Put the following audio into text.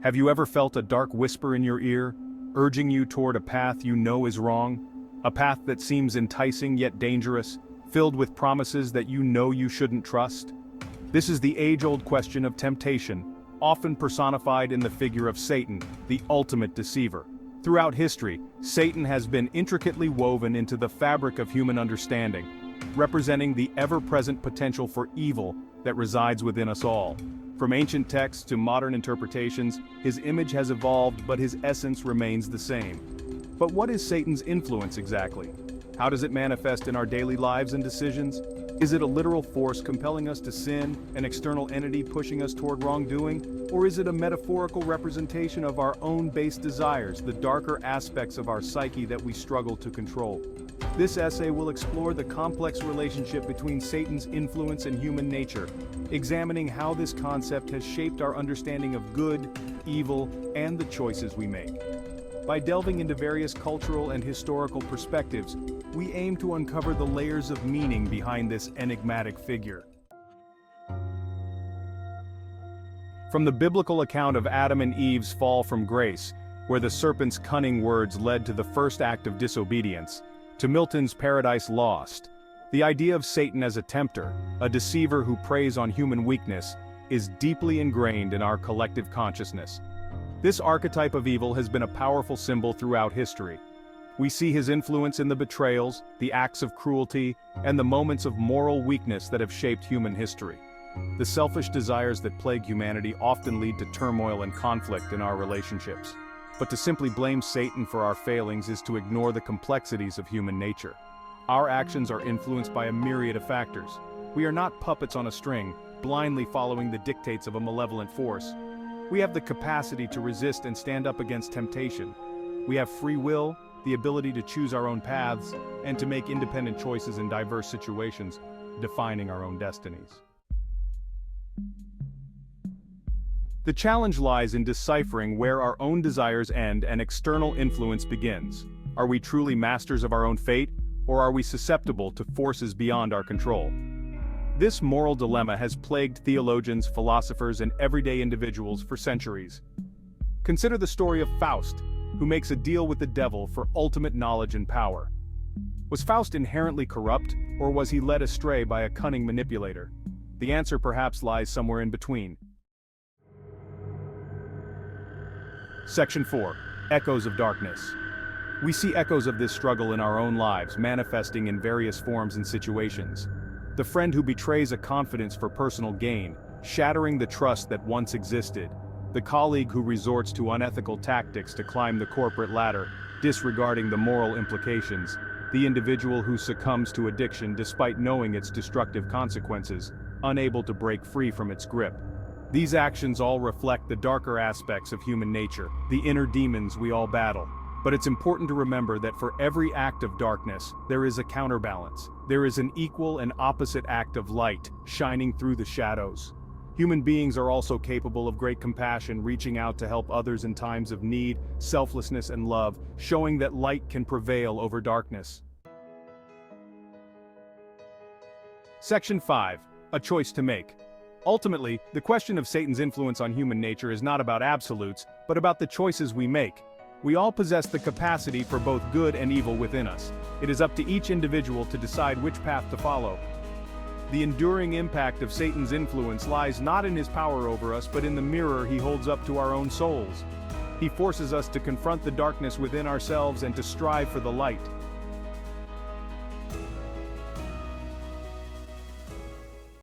Have you ever felt a dark whisper in your ear, urging you toward a path you know is wrong? A path that seems enticing yet dangerous, filled with promises that you know you shouldn't trust? This is the age-old question of temptation, often personified in the figure of Satan, the ultimate deceiver. Throughout history, Satan has been intricately woven into the fabric of human understanding, representing the ever-present potential for evil that resides within us all. From ancient texts to modern interpretations, his image has evolved but his essence remains the same. But what is Satan's influence exactly? How does it manifest in our daily lives and decisions? Is it a literal force compelling us to sin, an external entity pushing us toward wrongdoing? Or is it a metaphorical representation of our own base desires, the darker aspects of our psyche that we struggle to control? This essay will explore the complex relationship between Satan's influence and human nature, examining how this concept has shaped our understanding of good, evil, and the choices we make. By delving into various cultural and historical perspectives, we aim to uncover the layers of meaning behind this enigmatic figure. From the biblical account of Adam and Eve's fall from grace, where the serpent's cunning words led to the first act of disobedience, to Milton's Paradise Lost, the idea of Satan as a tempter, a deceiver who preys on human weakness, is deeply ingrained in our collective consciousness. This archetype of evil has been a powerful symbol throughout history. We see his influence in the betrayals, the acts of cruelty, and the moments of moral weakness that have shaped human history. The selfish desires that plague humanity often lead to turmoil and conflict in our relationships. But to simply blame Satan for our failings is to ignore the complexities of human nature. Our actions are influenced by a myriad of factors. We are not puppets on a string, blindly following the dictates of a malevolent force. We have the capacity to resist and stand up against temptation. We have free will, the ability to choose our own paths, and to make independent choices in diverse situations, defining our own destinies. The challenge lies in deciphering where our own desires end and external influence begins. Are we truly masters of our own fate, or are we susceptible to forces beyond our control? This moral dilemma has plagued theologians, philosophers, and everyday individuals for centuries. Consider the story of Faust, who makes a deal with the devil for ultimate knowledge and power. Was Faust inherently corrupt, or was he led astray by a cunning manipulator? The answer perhaps lies somewhere in between. Section 4. Echoes of Darkness. We see echoes of this struggle in our own lives, manifesting in various forms and situations. The friend who betrays a confidence for personal gain, shattering the trust that once existed. The colleague who resorts to unethical tactics to climb the corporate ladder, disregarding the moral implications. The individual who succumbs to addiction despite knowing its destructive consequences, unable to break free from its grip. These actions all reflect the darker aspects of human nature, the inner demons we all battle. But it's important to remember that for every act of darkness, there is a counterbalance. There is an equal and opposite act of light, shining through the shadows. Human beings are also capable of great compassion, reaching out to help others in times of need, selflessness, and love, showing that light can prevail over darkness. Section 5. A choice to make. Ultimately, the question of Satan's influence on human nature is not about absolutes, but about the choices we make. We all possess the capacity for both good and evil within us. It is up to each individual to decide which path to follow. The enduring impact of Satan's influence lies not in his power over us, but in the mirror he holds up to our own souls. He forces us to confront the darkness within ourselves and to strive for the light.